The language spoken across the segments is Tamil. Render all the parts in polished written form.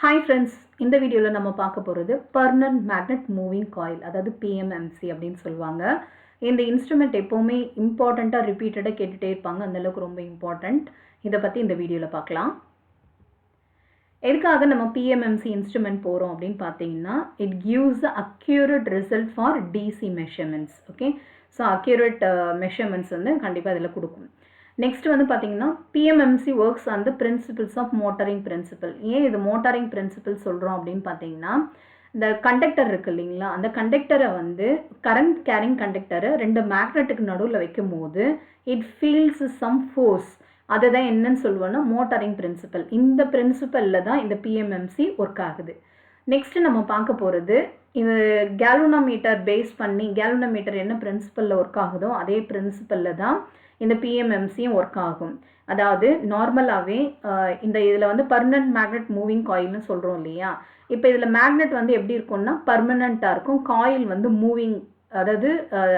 Hi friends, இந்த வீடியோவில் நம்ம பார்க்க போகிறது பர்மனன்ட் மேக்னெட் மூவிங் காயில், அதாவது பிஎம்எம்சி அப்படின்னு சொல்லுவாங்க. இந்த இன்ஸ்ட்ருமெண்ட் எப்போவுமே இம்பார்ட்டண்ட்டாக ரிப்பீட்டடாக கேட்டுகிட்டே இருப்பாங்க, அந்தளவுக்கு ரொம்ப இம்பார்ட்டண்ட். இதை பற்றி இந்த வீடியோவில் பார்க்கலாம். எதுக்காக நம்ம பிஎம்எம்சி இன்ஸ்ட்ருமெண்ட் போகிறோம் அப்படின்னு பார்த்தீங்கன்னா, it gives accurate result for DC measurements. Okay, so accurate measurements வந்து கண்டிப்பாக இதில் கொடுக்கும். நெக்ஸ்ட் வந்து பார்த்தீங்கன்னா, PMMC works on the principles of motoring principle. ஏன் இது மோட்டரிங் பிரின்சிபல் சொல்கிறோம் அப்படின்னு பார்த்தீங்கன்னா, இந்த கண்டக்டர் இருக்குது இல்லைங்களா, அந்த கண்டக்டரை வந்து கரண்ட் கேரிங் கண்டக்டரை ரெண்டு மேக்னெட்டுக்கு நடுவில் வைக்கும் போது இட் ஃபீல்ஸ் சம் ஃபோர்ஸ். அதை தான் என்னன்னு சொல்லுவோன்னா மோட்டரிங் பிரின்சிபல். இந்த பிரின்சிபலில் தான் இந்த பிஎம்எம்சி ஒர்க் ஆகுது. நெக்ஸ்ட்டு நம்ம பார்க்க போகிறது, இது கேல்வனோமீட்டர் பேஸ் பண்ணி, கேல்வனோமீட்டர் என்ன பிரின்சிபலில் ஒர்க் ஆகுதோ அதே பிரின்சிபலில் தான் இந்த பிஎம்எம்சியும் ஒர்க் ஆகும். அதாவது நார்மலாகவே இந்த இதில் வந்து பர்மனன்ட் மேக்னெட் மூவிங் காயில்னு சொல்கிறோம் இல்லையா. இப்போ இதில் மேக்னெட் வந்து எப்படி இருக்கும்னா பர்மனண்ட்டாக இருக்கும், காயில் வந்து மூவிங், அதாவது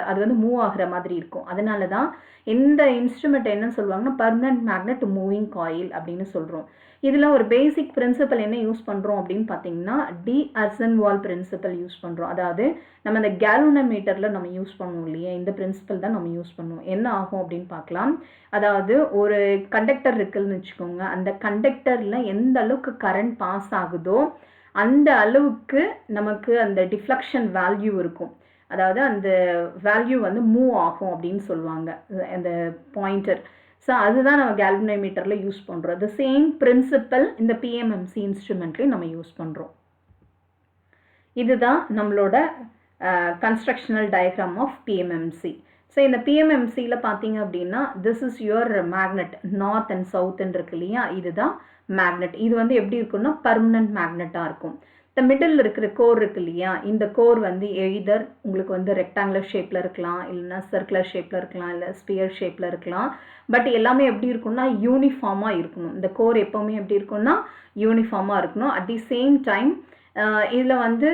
அது வந்து மூவ் ஆகிற மாதிரி இருக்கும். அதனால தான் இந்த இன்ஸ்ட்ருமெண்ட் என்னன்னு சொல்லுவாங்கன்னா பர்மனன்ட் மேக்னெட் மூவிங் காயில் அப்படின்னு சொல்கிறோம். இதில் ஒரு பேசிக் பிரின்சிபல் என்ன யூஸ் பண்ணுறோம் அப்படின்னு பார்த்தீங்கன்னா, டி அர்சன்வால் பிரின்சிபல் யூஸ் பண்ணுறோம். அதாவது நம்ம இந்த கேல்வனோமீட்டரில் நம்ம யூஸ் பண்ணுவோம் இல்லையா, இந்த பிரின்சிபல் தான் நம்ம யூஸ் பண்ணுவோம். என்ன ஆகும் அப்படின்னு பார்க்கலாம். அதாவது ஒரு கண்டக்டர் இருக்குதுன்னு வச்சுக்கோங்க, அந்த கண்டக்டரில் எந்த அளவுக்கு கரண்ட் பாஸ் ஆகுதோ அந்த அளவுக்கு நமக்கு அந்த டிஃப்ளக்ஷன் வேல்யூ இருக்கும். அதாவது அந்த வேல்யூ வந்து மூவ் ஆகும் அப்படின்னு சொல்லுவாங்க, அந்த பாயிண்டர். ஸோ அதுதான் நம்ம கேல்வனோமீட்டரில் யூஸ் பண்ணுறோம். த சேம் பிரின்சிபல் இந்த பிஎம்எம்சி இன்ஸ்ட்ருமெண்ட்லேயும் நம்ம யூஸ் பண்ணுறோம். இதுதான் நம்மளோட constructional diagram of PMMC. So இந்த பிஎம்எம்சியில் பார்த்தீங்க அப்படின்னா, this is your magnet, north and சவுத்துன்னு இருக்கு இல்லையா, இதுதான் மேக்னெட். இது வந்து எப்படி இருக்குன்னா பர்மனன்ட் மேக்னெட்டாக இருக்கும். இந்த மிடில் இருக்கிற கோர் இருக்கு இல்லையா, இந்த கோர் வந்து எய்தர் உங்களுக்கு வந்து ரெக்டாங்குலர் ஷேப்பில் இருக்கலாம், இல்லைன்னா சர்க்குலர் ஷேப்பில் இருக்கலாம், இல்லை ஸ்பியர் ஷேப்பில் இருக்கலாம். பட் எல்லாமே எப்படி இருக்குன்னா யூனிஃபார்மாக இருக்கணும். இந்த கோர் எப்போவுமே எப்படி இருக்குன்னா யூனிஃபார்மாக இருக்கணும். அட் தி சேம் டைம் இதில் வந்து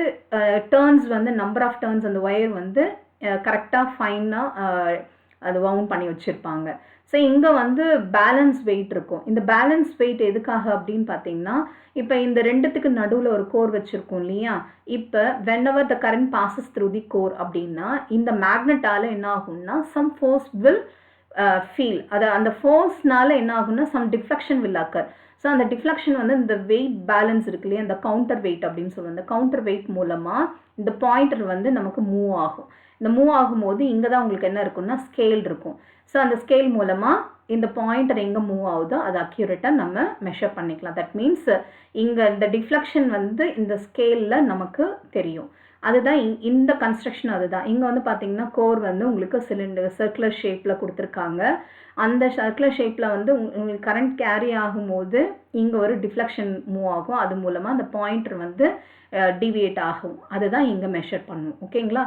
டேர்ன்ஸ் வந்து நம்பர் ஆஃப் டேர்ன்ஸ் அந்த ஒயர் வந்து கரெக்டாக ஃபைனாக அது வவுண்ட் பண்ணி வச்சுருப்பாங்க. ஸோ இங்கே வந்து பேலன்ஸ் வெயிட் இருக்கும். இந்த பேலன்ஸ் வெயிட் எதுக்காக அப்படின்னு பார்த்தீங்கன்னா, இப்போ இந்த ரெண்டுத்துக்கு நடுவில் ஒரு கோர் வச்சுருக்கோம் இல்லையா, இப்போ whenever the current passes through the core அப்படின்னா இந்த மேக்னெட்டால் என்ன ஆகும்னா சம் ஃபோர்ஸ் வில் ஃபீல். அது அந்த ஃபோர்ஸ்னால என்ன ஆகும்னா some deflection will occur. So அந்த டிஃப்ளக்ஷன் வந்து இந்த வெயிட் பேலன்ஸ் இருக்கு இல்லையா, இந்த கவுண்டர் வெயிட் அப்படின்னு சொல்லுவோம். இந்த கவுண்டர் வெயிட் மூலமாக இந்த பாயிண்டர் வந்து நமக்கு மூவ் ஆகும். இந்த மூவ் ஆகும்போது இங்கே தான் உங்களுக்கு என்ன இருக்குன்னா ஸ்கேல் இருக்கும். ஸோ அந்த ஸ்கேல் மூலமாக இந்த பாயிண்டர் எங்கே மூவ் ஆகுதோ அதை அக்யூரேட்டாக நம்ம மெஷர் பண்ணிக்கலாம். தட் மீன்ஸ் இங்கே இந்த டிஃப்ளக்ஷன் வந்து இந்த ஸ்கேலில் நமக்கு தெரியும். அதுதான் இந்த கன்ஸ்ட்ரக்ஷன். அதுதான் இங்கே வந்து பார்த்தீங்கன்னா கோர் வந்து உங்களுக்கு சிலிண்டர் சர்க்குலர் ஷேப்பில் கொடுத்துருக்காங்க. அந்த சர்க்குலர் ஷேப்பில் வந்து உங்களுக்கு கரண்ட் கேரி ஆகும்போது இங்கே ஒரு டிஃப்ளக்ஷன் மூவ் ஆகும். அது மூலமாக அந்த பாயிண்டர் வந்து டிவியேட் ஆகும். அதுதான் இங்கே மெஷர் பண்ணும். ஓகேங்களா.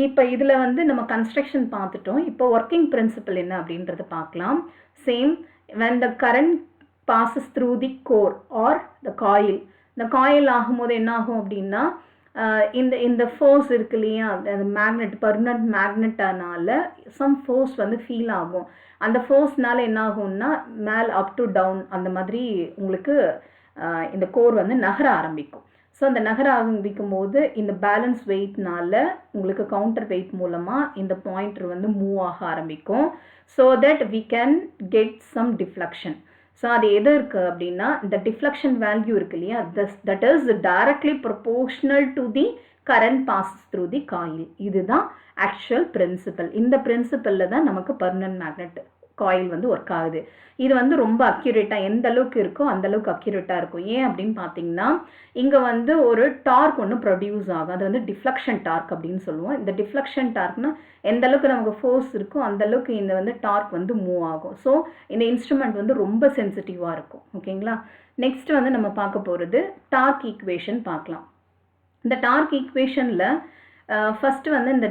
இப்போ இதில் வந்து நம்ம கன்ஸ்ட்ரக்ஷன் பார்த்துட்டோம். இப்போ ஒர்க்கிங் பிரின்சிபல் என்ன அப்படின்றத பார்க்கலாம். Same, when the current passes through the core or the coil, இந்த காயில் ஆகும்போது என்ன ஆகும் அப்படின்னா இந்த ஃபோர்ஸ் இருக்கு இல்லையா, அந்த மேக்னெட் பர்மனன்ட் மேக்னெட்டானால சம் ஃபோர்ஸ் வந்து ஃபீல் ஆகும். அந்த ஃபோர்ஸ்னால என்ன ஆகும்னா மேல் அப் டு டவுன் அந்த மாதிரி உங்களுக்கு இந்த கோர் வந்து நகர ஆரம்பிக்கும். ஸோ அந்த நகர ஆரம்பிக்கும் போது இந்த பேலன்ஸ் வெயிட்னால உங்களுக்கு கவுண்டர் வெயிட் மூலமாக இந்த பாயிண்டர் வந்து மூவ் ஆக ஆரம்பிக்கும். So that we can get some deflection. So அது எது இருக்குது அப்படின்னா இந்த டிஃப்ளக்ஷன் வேல்யூ இருக்கு இல்லையா, that is directly proportional to the current passes through the coil. இதுதான் ஆக்சுவல் பிரின்சிபல். இந்த பிரின்சிபலில் தான் நமக்கு பர்மனன்ட் மேக்னெட் காயில் வந்து ஒர்க் ஆகுது. இது வந்து ரொம்ப அக்யூரேட்டாக எந்த அளவுக்கு இருக்கோ அந்த அளவுக்கு அக்யூரேட்டாக இருக்கும். ஏன் அப்படின்னு பார்த்தீங்கன்னா, இங்கே வந்து ஒரு டார்க் ஒன்று ப்ரொடியூஸ் ஆகும். அது வந்து டிஃப்ளக்ஷன் டார்க் அப்படின்னு சொல்லுவோம். இந்த டிஃப்ளக்ஷன் டார்க்னா எந்த அளவுக்கு நமக்கு ஃபோர்ஸ் இருக்கோ அந்த அளவுக்கு இந்த வந்து டார்க் வந்து மூவ் ஆகும். ஸோ இந்த இன்ஸ்ட்ருமெண்ட் வந்து ரொம்ப சென்சிட்டிவாக இருக்கும். ஓகேங்களா. நெக்ஸ்ட் வந்து நம்ம பார்க்க போகிறது டார்க் ஈக்குவேஷன் பார்க்கலாம். இந்த டார்க் ஈக்குவேஷனில் ஃபஸ்ட்டு வந்து இந்த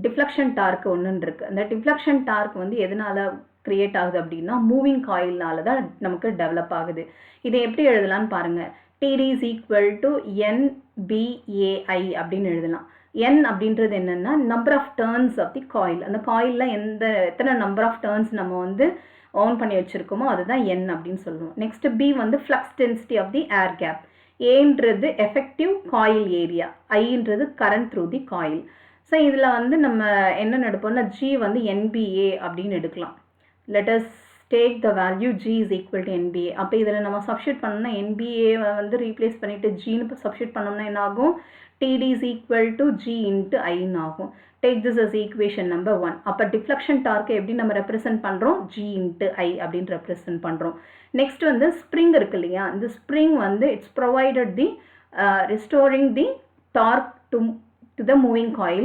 டிஃப்ளக்ஷன் டார்க் ஒன்றுன்னு இருக்குது. அந்த டிஃப்ளக்ஷன் டார்க் வந்து எதனால் க்ரியேட் ஆகுது அப்படின்னா மூவிங் காயில்னால தான் நமக்கு டெவலப் ஆகுது. இதை எப்படி எழுதலான்னு பாருங்கள். TD is equal to NBAI அப்படின்னு எழுதலாம். N அப்படின்றது என்னென்னா number of turns of the coil. அந்த காயிலில் எத்தனை நம்பர் ஆஃப் டர்ன்ஸ் நம்ம வந்து ஆன் பண்ணி வச்சுருக்கோமோ அதுதான் N அப்படின்னு சொல்லுவோம். நெக்ஸ்ட் B வந்து flux density of the air gap. ஏன்றது எஃபெக்டிவ் காயில் ஏரியா, ஐன்றது current through the coil. So இதில் வந்து நம்ம என்ன எடுப்போம்னா ஜி வந்து என்பிஏ அப்படின்னு எடுக்கலாம். Let us take the value G is equal to NBA. அப்போ இதில் நம்ம சப்ஸ்டியூட் பண்ணோம்னா என்பிஏ வந்து ரீப்ளேஸ் பண்ணிவிட்டு ஜின்னு சப்ஸ்டியூட் பண்ணோம்னா என்ன ஆகும், TD is equal to G into ஐன்னு ஆகும். Take this as equation number 1. அப்போ டிஃப்ளெக்ஷன் டார்க்கை எப்படி நம்ம ரெப்ரசென்ட் பண்ணுறோம், ஜி இன்ட்டு ஐ அப்படின்னு ரெப்ரசென்ட் பண்ணுறோம். நெக்ஸ்ட் வந்து ஸ்ப்ரிங் இருக்கு இல்லையா, இந்த ஸ்ப்ரிங் வந்து it's provided the restoring the torque to the moving coil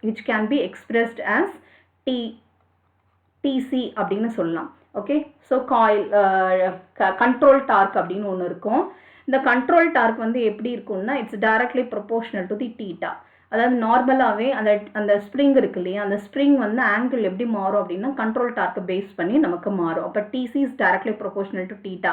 which can be expressed as TC அப்படின்னு சொல்லலாம். Okay, so coil control torque அப்படின்னு ஒன்று இருக்கும். இந்த கண்ட்ரோல் டார்க் வந்து எப்படி இருக்கும்னா it's directly proportional to the theta. அதாவது நார்மலாகவே அந்த ஸ்ப்ரிங் இருக்கு இல்லையா, அந்த ஸ்ப்ரிங் வந்து ஆங்கிள் எப்படி மாறும் அப்படின்னா கண்ட்ரோல் டார்க்கை பேஸ் பண்ணி நமக்கு மாறும். அப்போ TC is directly proportional to theta.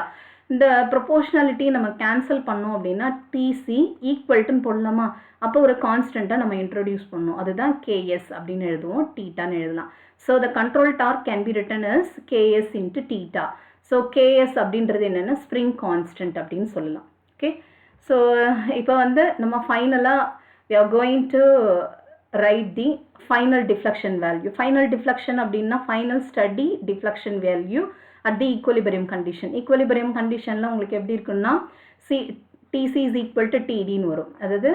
இந்த ப்ரொபோர்ஷனாலிட்டி நம்ம கேன்சல் பண்ணோம் அப்படின்னா டிசி ஈக்குவல்ட்டுன்னு போடலாமா, அப்போ ஒரு கான்ஸ்டண்ட்டாக நம்ம இன்ட்ரடியூஸ் பண்ணோம், அதுதான் கேஎஸ் அப்படின்னு எழுதுவோம், தீட்டான்னு எழுதலாம். So the control torque can be written as KS into theta. So KS அப்படின்றது என்னென்னா ஸ்ப்ரிங் கான்ஸ்டன்ட் அப்படின்னு சொல்லலாம். ஓகே, ஸோ இப்போ வந்து நம்ம ஃபைனலாக we are going to write the final deflection value. Final deflection அப்படின்னா final steady deflection value at the equilibrium condition. Equilibrium conditionல உங்களுக்கு எப்படி இருக்குன்னா TC is equal to TDன்னு வரும். அதாவது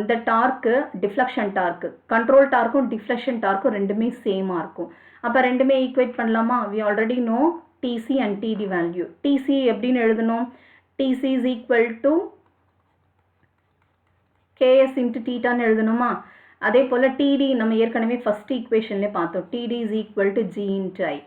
இந்த டார்க்கு டிஃப்ளெக்ஷன் டார்க்கு, கண்ட்ரோல் டார்க்கும் டிஃப்ளெக்ஷன் டார்க்கும் ரெண்டுமே சேமாக இருக்கும். அப்போ ரெண்டுமே ஈக்குவேட் பண்ணலாமா, we already know TC and TD value. TC எப்படின்னு எழுதணும், TC is equal to KS into தீட்டான்னு எழுதணுமா. அதே போல் TD நம்ம ஏற்கனவே ஃபஸ்ட் ஈக்குவேஷன்லேயே பார்த்தோம், TD is equal to G into I.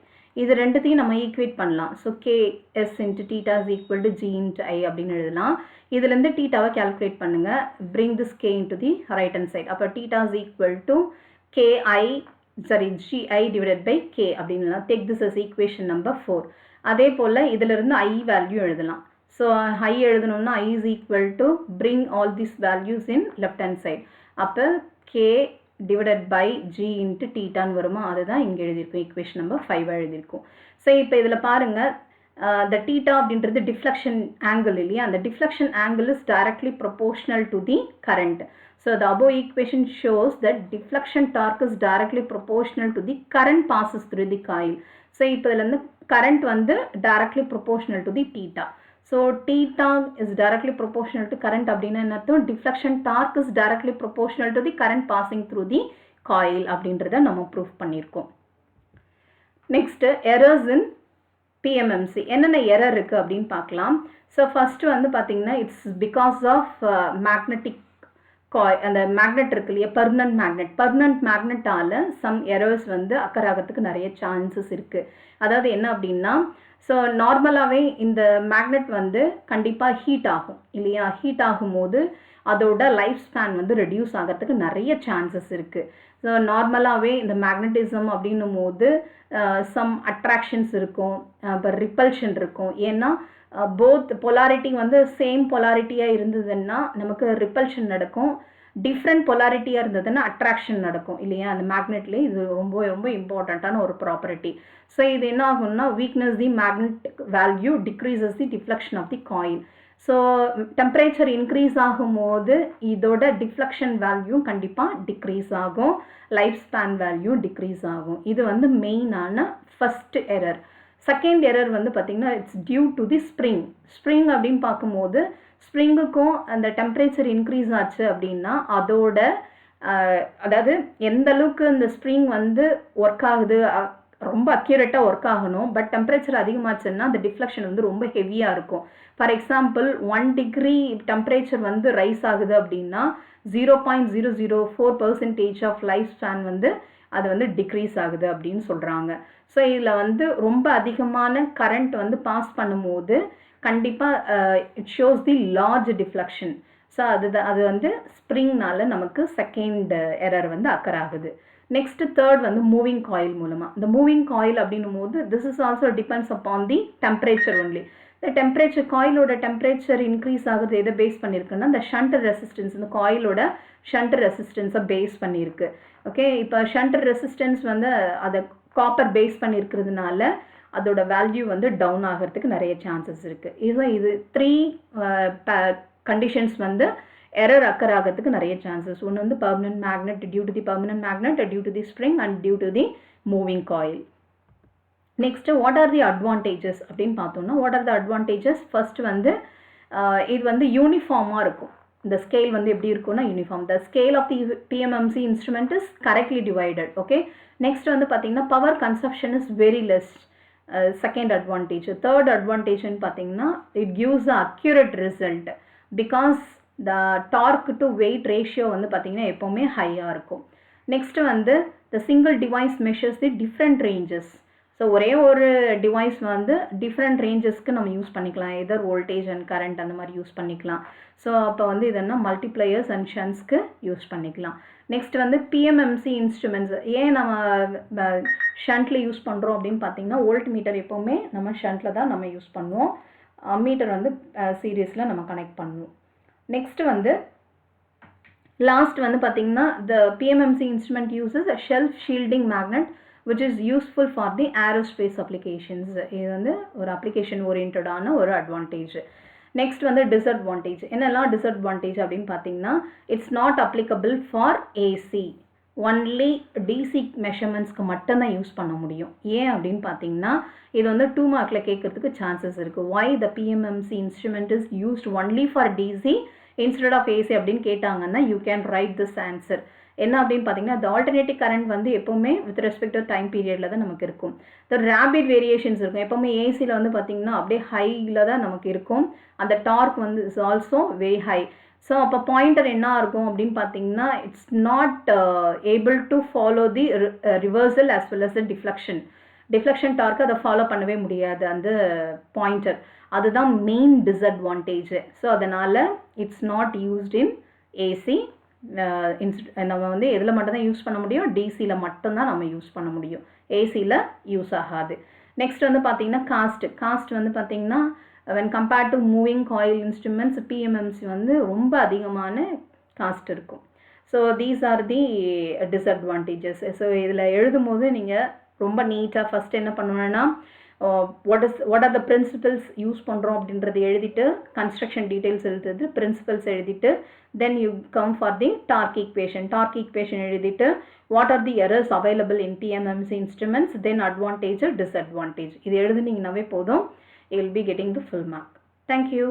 இது ரெண்டுத்தையும் நம்ம ஈக்குவேட் பண்ணலாம். So KS into theta is equal to G into I அப்படின்னு எழுதலாம். இதுலேருந்து தீட்டாவை கேல்குலேட் பண்ணுங்கள், bring this K into the right hand side. அப்போ theta is equal to GI divided by K அப்படின்னு take this as equation number 4. அதே போல் இதிலிருந்து I வேல்யூ எழுதலாம். ஸோ I எழுதணும்னா I is equal to bring all these values in left hand side. அப்போ K divided by G into தீட்டான்னு வருமா, அதுதான் இங்கே எழுதியிருக்கும், ஈக்குவேஷன் நம்பர் 5 எழுதியிருக்கும். ஸோ இப்போ இதில் பாருங்கள், the theta அப்படின்றது டிஃப்ளெக்ஷன் ஆங்கிள் இல்லையா, அந்த deflection angle is directly proportional to the current. So the above equation shows that deflection torque is directly proportional to the current passes through the coil. So இப்போ இதில் வந்து current வந்து directly proportional to the theta. So theta is directly proportional to current அப்படின்னா என்ன அர்த்தம், deflection torque is directly proportional to the current passing through the coil அப்படின்றத நம்ம ப்ரூஃப் பண்ணியிருக்கோம். நெக்ஸ்ட் எரர்ஸ் இன் PMMC, என்னென்ன எரர் இருக்குது அப்படின்னு பார்க்கலாம். ஸோ ஃபஸ்ட்டு வந்து பார்த்தீங்கன்னா இட்ஸ் பிகாஸ் ஆஃப் மேக்னெட்டிக் அந்த மேக்னெட் இருக்கு இல்லையா, பர்மனன்ட் மேக்னெட்டால் சம் எரர்ஸ் வந்து அக்கர் ஆகிறதுக்கு நிறைய சான்சஸ் இருக்குது. அதாவது என்ன அப்படின்னா, ஸோ நார்மலாகவே இந்த மேக்னெட் வந்து கண்டிப்பாக ஹீட் ஆகும் இல்லையா, ஹீட் ஆகும்போது அதோட லைஃப் ஸ்பேன் வந்து ரெடியூஸ் ஆகிறதுக்கு நிறைய சான்சஸ் இருக்குது. ஸோ நார்மலாகவே இந்த மேக்னட்டிசம் அப்படின்னும் போது சம் அட்ராக்ஷன்ஸ் இருக்கும், இப்போ ரிப்பல்ஷன் இருக்கும். ஏன்னா போத் பொலாரிட்டி வந்து சேம் பொலாரிட்டியாக இருந்ததுன்னா நமக்கு ரிப்பல்ஷன் நடக்கும், டிஃப்ரெண்ட் பொலாரிட்டியாக இருந்ததுன்னா அட்ராக்ஷன் நடக்கும் இல்லையா. அந்த மேக்னெட்லேயே இது ரொம்ப ரொம்ப இம்பார்ட்டண்ட்டான ஒரு ப்ராப்பர்ட்டி. ஸோ இது என்ன ஆகும்னா weakness the magnetic value decreases the deflection of the coil. So temperature increase ஆகும்போது இதோட டிஃப்ளெக்ஷன் வேல்யூ கண்டிப்பாக டிக்ரீஸ் ஆகும், லைஃப் ஸ்பேன் வேல்யூ டிக்ரீஸ் ஆகும். இது வந்து மெயினான ஃபஸ்ட் எரர். செகண்ட் எரர் வந்து பார்த்திங்கன்னா it's due to the spring அப்படின்னு பார்க்கும்போது ஸ்ப்ரிங்குக்கும் அந்த டெம்பரேச்சர் இன்க்ரீஸ் ஆச்சு அப்படின்னா அதோட அதாவது எந்த அளவுக்கு இந்த ஸ்ப்ரிங் வந்து ஒர்க் ஆகுது, ரொம்ப அக்யூரேட்டாக ஒர்க் ஆகணும், பட் டெம்பரேச்சர் அதிகமாச்சுன்னா அந்த டிஃப்ளெக்ஷன் வந்து ரொம்ப ஹெவியாக இருக்கும். ஃபார் எக்ஸாம்பிள் 1 டிகிரி டெம்பரேச்சர் வந்து ரைஸ் ஆகுது அப்படின்னா 0.004% ஆஃப் லைஃப் ஸ்பேன் வந்து அது வந்து டிக்ரீஸ் ஆகுது அப்படின்னு சொல்கிறாங்க. ஸோ இதில் வந்து ரொம்ப அதிகமான கரண்ட் வந்து பாஸ் பண்ணும்போது கண்டிப்பாக it shows the large deflection. So அது வந்து ஸ்ப்ரிங்னால நமக்கு செகண்ட் எரர் வந்து அக்கர் ஆகுது. நெக்ஸ்ட் தேர்ட் வந்து மூவிங் காயில் மூலமாக. இந்த மூவிங் காயில் அப்படின்னும் போது this is also depends upon the temperature only. இந்த டெம்பரேச்சர் காயிலோட டெம்பரேச்சர் இன்க்ரீஸ் ஆகுது எதை பேஸ் பண்ணியிருக்குன்னா இந்த ஷண்ட் ரெசிஸ்டன்ஸ், இந்த காயிலோட ஷண்ட் ரெசிஸ்டன்ஸை பேஸ் பண்ணியிருக்கு. ஓகே, இப்போ ஷண்ட் ரெசிஸ்டன்ஸ் வந்து அதை காப்பர் பேஸ் பண்ணியிருக்கிறதுனால அதோட வேல்யூ வந்து டவுன் ஆகிறதுக்கு நிறைய சான்சஸ் இருக்குது. இது 3 கண்டிஷன்ஸ் வந்து எரர் அக்கர் ஆகிறதுக்கு நிறைய சான்சஸ். ஒன்று வந்து permanent magnet due to the permanent magnet, due to the spring and due to the moving coil. Next what are the advantages அப்படின்னு பார்த்தோம்னா, what are the advantages? First வந்து இது வந்து யூனிஃபார்மாக இருக்கும். இந்த ஸ்கேல் வந்து எப்படி இருக்கும்னா uniform. The scale of the PMMC instrument is correctly divided. Okay. Next வந்து பார்த்தீங்கன்னா power consumption is very less. Second advantage. Third அட்வான்டேஜ்னு பார்த்தீங்கன்னா it gives a accurate result because the torque to weight ratio வந்து பார்த்தீங்கன்னா எப்போவுமே ஹையாக இருக்கும். நெக்ஸ்ட் வந்து the single device measures the different ranges. So ஒரே ஒரு டிவைஸ் வந்து டிஃப்ரெண்ட் ரேஞ்சஸ்க்கு நம்ம யூஸ் பண்ணிக்கலாம். எதர் வோல்டேஜ் அண்ட் கரண்ட் அந்த மாதிரி யூஸ் பண்ணிக்கலாம். ஸோ அப்போ வந்து இதென்னா மல்டிப்ளையர்ஸ் அண்ட் ஷன்ஸ்க்கு யூஸ் பண்ணிக்கலாம். நெக்ஸ்ட் வந்து பிஎம்எம்சி இன்ஸ்ட்ருமெண்ட்ஸ் ஏன் நம்ம ஷண்டில் யூஸ் பண்ணுறோம் அப்படின்னு பார்த்தீங்கன்னா, வோல்ட் மீட்டர் எப்போவுமே நம்ம ஷண்டில் தான் நம்ம யூஸ் பண்ணுவோம். மீட்டர் வந்து சீரியஸில் நம்ம கனெக்ட் பண்ணுவோம். நெக்ஸ்ட் வந்து லாஸ்ட் வந்து பார்த்தீங்கன்னா the PMMC instrument uses a self shielding magnet which is useful for the aerospace applications. இது வந்து ஒரு அப்ளிகேஷன் ஓரியன்டான ஒரு அட்வான்டேஜ். நெக்ஸ்ட் வந்து டிஸ்அட்வான்டேஜ். என்னெல்லாம் டிஸ்அட்வான்டேஜ் அப்படின்னு பார்த்தீங்கன்னா, it's not applicable for AC. Only DC மெஷர்மெண்ட்ஸ்க்கு மட்டும்தான் யூஸ் பண்ண முடியும். ஏன் அப்படின்னு பார்த்தீங்கன்னா, இது வந்து 2 மார்க்கில் கேட்கறதுக்கு சான்சஸ் இருக்குது. why the PMMC instrument is used only for DC instead of AC அப்படின்னு கேட்டாங்கன்னா you can write this answer. என்ன அப்படின்னு பார்த்தீங்கன்னா, the alternating current வந்து எப்போவுமே வித் ரெஸ்பெக்ட் டு டைம் பீரியடில் தான் நமக்கு இருக்கும். த ரேபிட் வேரியேஷன்ஸ் இருக்கும். எப்போவுமே ஏசியில் வந்து பார்த்தீங்கன்னா அப்படியே ஹையில் தான் நமக்கு இருக்கும். அந்த டார்க் வந்து is also very high. So அப்போ பாயிண்டர் என்ன இருக்கும் அப்படின்னு பார்த்தீங்கன்னா, it's not able to follow the reversal as well as the deflection டார்க்கு அதை ஃபாலோ பண்ணவே முடியாது அந்த பாயிண்டர். அதுதான் மெயின் டிஸ்அட்வான்டேஜ். ஸோ அதனால் it's not used in AC. நம்ம வந்து எதில் மட்டும்தான் யூஸ் பண்ண முடியும்? டிசியில் மட்டும்தான் நம்ம யூஸ் பண்ண முடியும். ஏசியில் யூஸ் ஆகாது. நெக்ஸ்ட் வந்து பார்த்தீங்கன்னா காஸ்ட் வந்து பார்த்தீங்கன்னா when compared to moving coil instruments PMMC வந்து ரொம்ப அதிகமான காஸ்ட் இருக்கும். So these are the disadvantages. So இதில் எழுதும் போது நீங்கள் ரொம்ப நீட்டாக ஃபஸ்ட் என்ன பண்ணணும்னா what are the principles use பண்ணுறோம் அப்படின்றது எழுதிட்டு, கன்ஸ்ட்ரக்ஷன் டீட்டெயில்ஸ் எழுதுறது, பிரின்சிபல்ஸ் எழுதிட்டு, then you come for the torque equation எழுதிட்டு, what are the errors available in PMMC instruments, then advantage or disadvantage. இது எழுதுனீங்கன்னாவே போதும். You will be getting the full mark. Thank you.